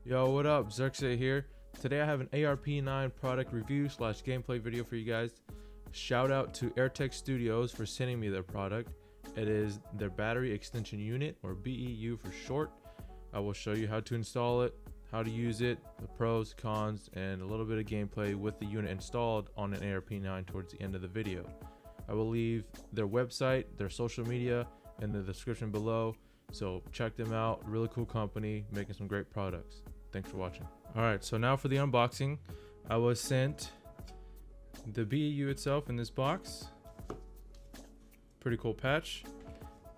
Yo, what up? Zerkxea here. Today I have an ARP9 product review / gameplay video for you guys. Shout out to Airtech Studios for sending me their product. It is their battery extension unit, or BEU for short. I will show you how to install it, how to use it, the pros, cons, and a little bit of gameplay with the unit installed on an ARP9 towards the end of the video. I will leave their website, their social media in the description below, so check them out. Really cool company, making some great products. Thanks for watching. Alright, so now for the unboxing. I was sent the BEU itself in this box. Pretty cool patch.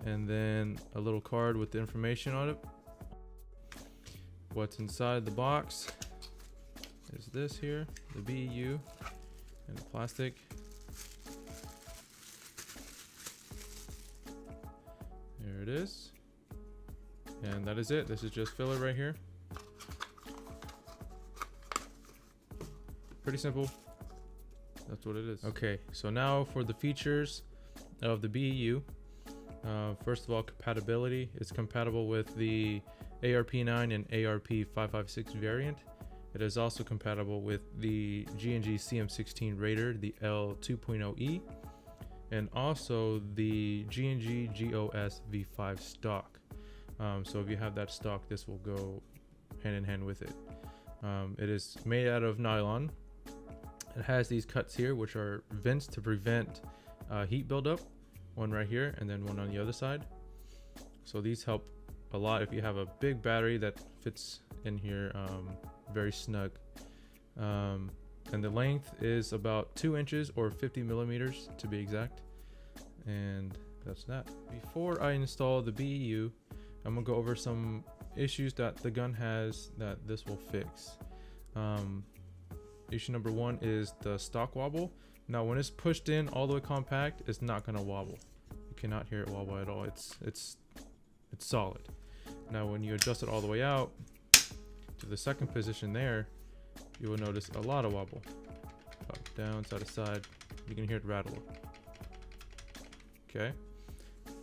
And then a little card with the information on it. What's inside the box is this here, the BEU and the plastic. There it is. And that is it. This is just filler right here. Pretty simple. That's what it is. Okay, so now for the features of the BEU. First of all, compatibility. It's compatible with the ARP9 and ARP556 variant. It is also compatible with the G&G CM16 Raider, the L2.0E, and also the G&G GOS V5 stock. So if you have that stock, this will go hand in hand with it. It is made out of nylon. It has these cuts here, which are vents to prevent heat buildup. One right here, and then one on the other side. So these help a lot if you have a big battery that fits in here very snug. And the length is about 2 inches or 50 millimeters to be exact. And that's that. Before I install the BEU, I'm gonna go over some issues that the gun has that this will fix. Issue number one is the stock wobble. Now when it's pushed in all the way compact, it's not gonna wobble. You cannot hear it wobble at all. It's solid. Now when you adjust it all the way out to the second position there, you will notice a lot of wobble. Up, down, side to side. You can hear it rattle. Okay.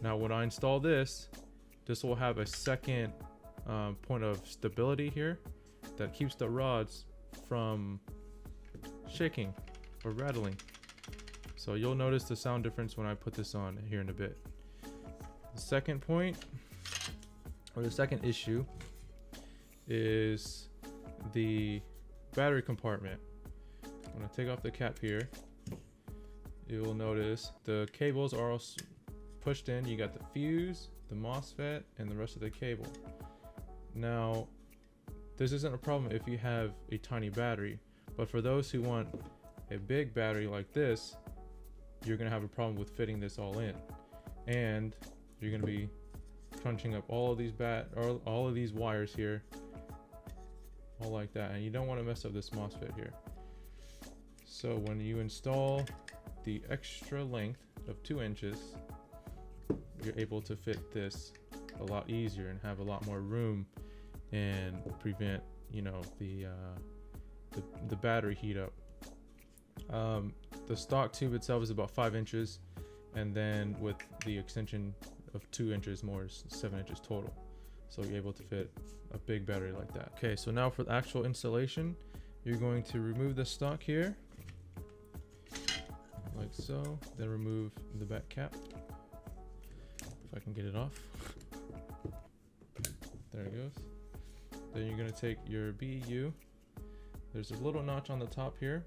Now when I install this will have a second point of stability here that keeps the rods from shaking or rattling. So you'll notice the sound difference when I put this on here in a bit. The second point, or the second issue, is the battery compartment. When I take off the cap here, you will notice the cables are all pushed in. You got the fuse, the MOSFET, and the rest of the cable. Now, this isn't a problem if you have a tiny battery, but for those who want a big battery like this, you're gonna have a problem with fitting this all in, and you're gonna be crunching up all of these wires here, all like that, and you don't want to mess up this MOSFET here. So when you install the extra length of 2 inches, you're able to fit this a lot easier and have a lot more room and prevent, you know, the battery heat up. The stock tube itself is about 5 inches, and then with the extension of 2 inches more is 7 inches total. So you're able to fit a big battery like that. Okay, so now for the actual installation, you're going to remove the stock here, like so, then remove the back cap. If I can get it off. There it goes. Then you're gonna take your BEU. There's a little notch on the top here.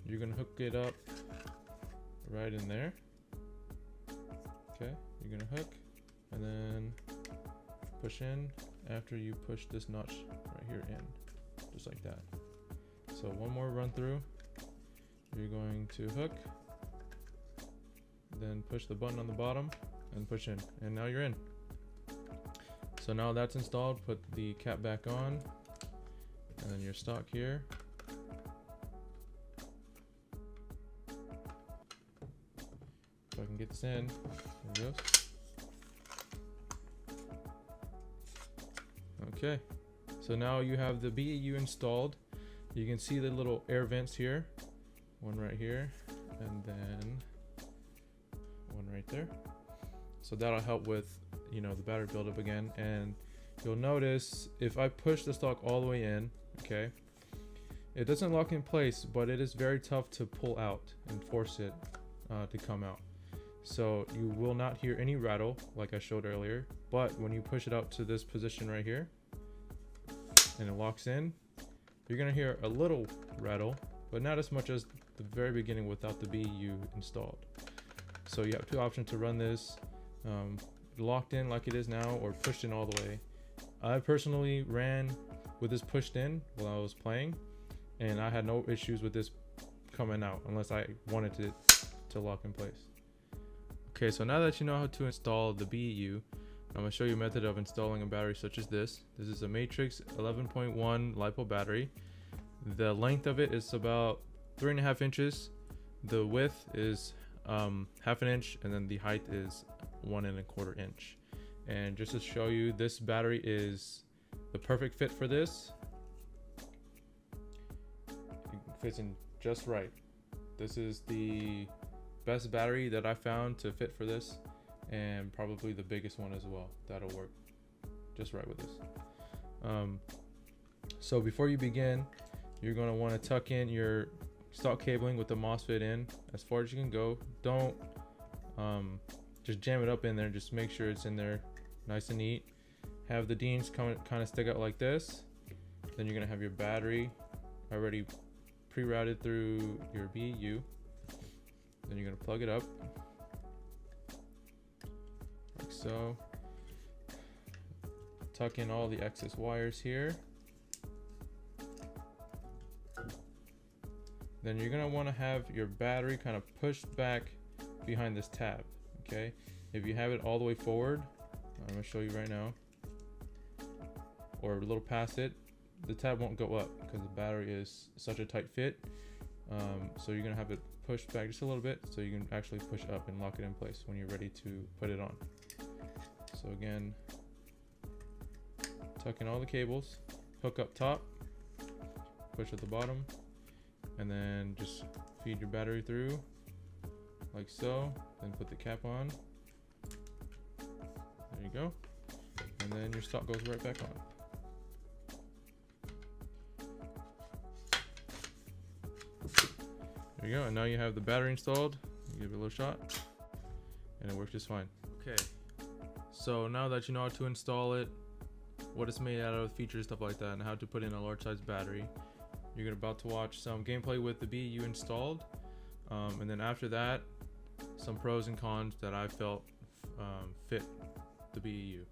You're gonna hook it up right in there. Okay, you're gonna hook and then push in after you push this notch right here in, just like that. So one more run through. You're going to hook, then push the button on the bottom and push in, and now you're in. So now that's installed, put the cap back on, and then your stock here. If I can get this in, there it goes. Okay, so now you have the BEU installed. You can see the little air vents here, one right here, and then one right there. So that'll help with, you know, the battery buildup again, and you'll notice if I push the stalk all the way in, okay, it doesn't lock in place, but it is very tough to pull out and force it to come out. So you will not hear any rattle like I showed earlier, but when you push it out to this position right here and it locks in, you're gonna hear a little rattle, but not as much as the very beginning without the BEU installed. So you have two options to run this, locked in like it is now or pushed in all the way. I personally ran with this pushed in while I was playing, and I had no issues with this coming out unless I wanted it to lock in place. Okay, so now that you know how to install the BEU, I'm going to show you a method of installing a battery such as this. This is a Matrix 11.1 LiPo battery. The length of it is about 3.5 inches. The width is half an inch, and then the height is 1.25 inch. And just to show you, this battery is the perfect fit for this. It fits in just right. This is the best battery that I found to fit for this, and probably the biggest one as well. That'll work just right with this. So before you begin, you're going to want to tuck in your stock cabling with the MOSFET in as far as you can go. Don't just jam it up in there, just make sure it's in there nice and neat. Have the DINs kind of stick out like this. Then you're going to have your battery already pre-routed through your BEU. Then you're going to plug it up like so. Tuck in all the excess wires here. Then you're going to want to have your battery kind of pushed back behind this tab. Okay, if you have it all the way forward, I'm going to show you right now, or a little past it, the tab won't go up because the battery is such a tight fit. So you're going to have it pushed back just a little bit so you can actually push up and lock it in place when you're ready to put it on. So again, tuck in all the cables, hook up top, push at the bottom, and then just feed your battery through like so, then put the cap on. There you go. And then your stock goes right back on. There you go, and now you have the battery installed. You give it a little shot, and it works just fine. Okay, so now that you know how to install it, what it's made out of, features, stuff like that, and how to put in a large size battery, you're about to watch some gameplay with the BEU installed, and then after that, some pros and cons that I felt fit the BEU.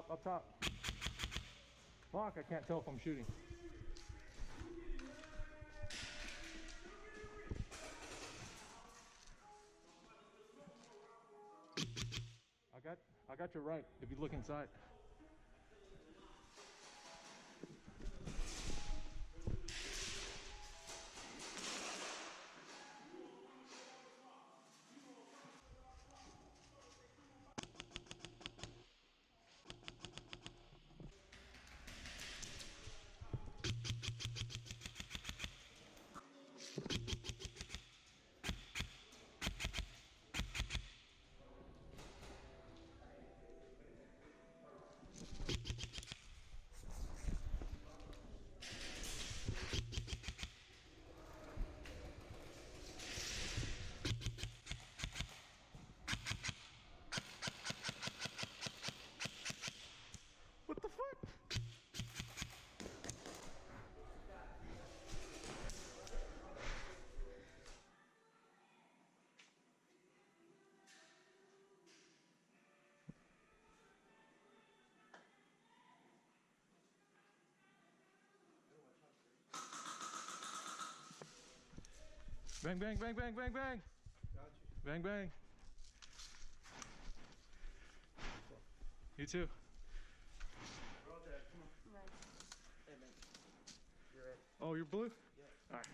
Up top. Fuck, I can't tell if I'm shooting. I got your right if you look inside. Bang, bang, bang, bang, bang, bang. Bang, bang. You too. We're all dead. Come on. Right. Hey, man. You're red. Oh, you're blue? Yeah. All right.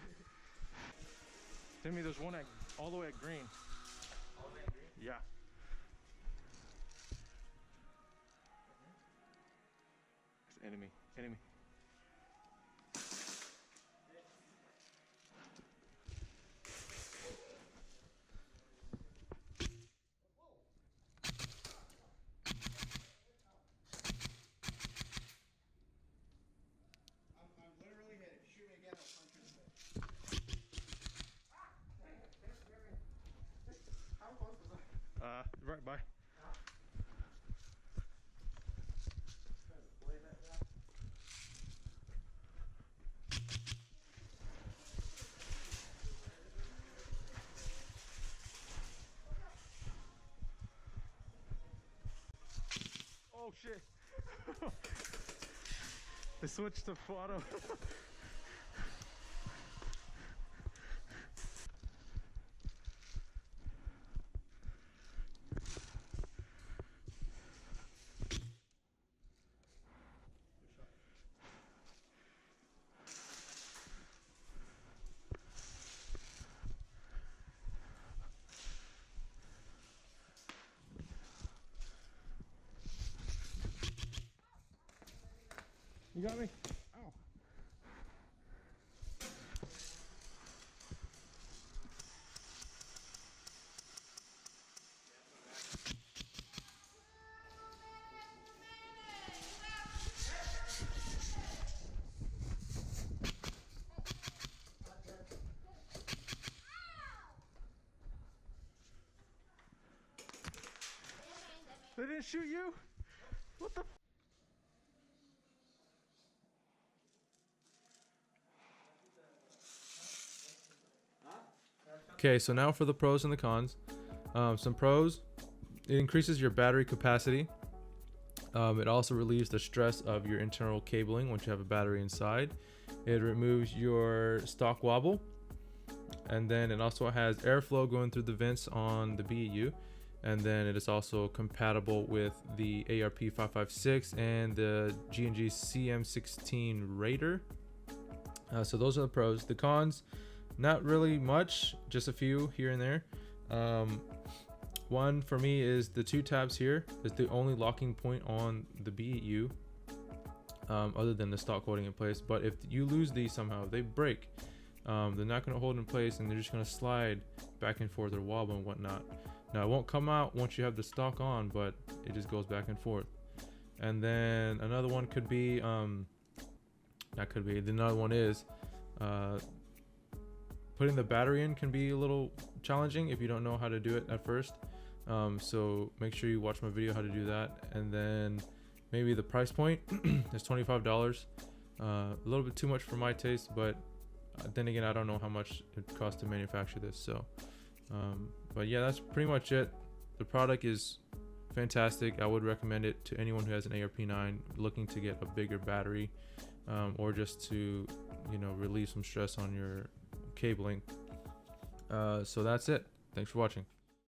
Timmy, there's one all the way at green. All the way at green? Yeah. It's enemy. Enemy. Right by. Oh shit! I switched to photo. You got me? Ow. They didn't shoot you? What the? Okay, so now for the pros and the cons. Some pros: it increases your battery capacity. It also relieves the stress of your internal cabling once you have a battery inside. It removes your stock wobble, and then it also has airflow going through the vents on the BEU, and then it is also compatible with the ARP9 and the G&G CM16 Raider. So those are the pros. The cons: not really much, just a few here and there. One for me is the two tabs here is the only locking point on the BEU, other than the stock holding in place. But if you lose these somehow, they break. They're not going to hold in place, and they're just going to slide back and forth or wobble and whatnot. Now it won't come out once you have the stock on, but it just goes back and forth. And then another one could be another one is putting the battery in can be a little challenging if you don't know how to do it at first. So make sure you watch my video how to do that. And then maybe the price point is $25. A little bit too much for my taste, but then again, I don't know how much it costs to manufacture this. So but yeah, that's pretty much it. The product is fantastic. I would recommend it to anyone who has an ARP9 looking to get a bigger battery, or just to, you know, relieve some stress on your cabling. So that's it. Thanks for watching.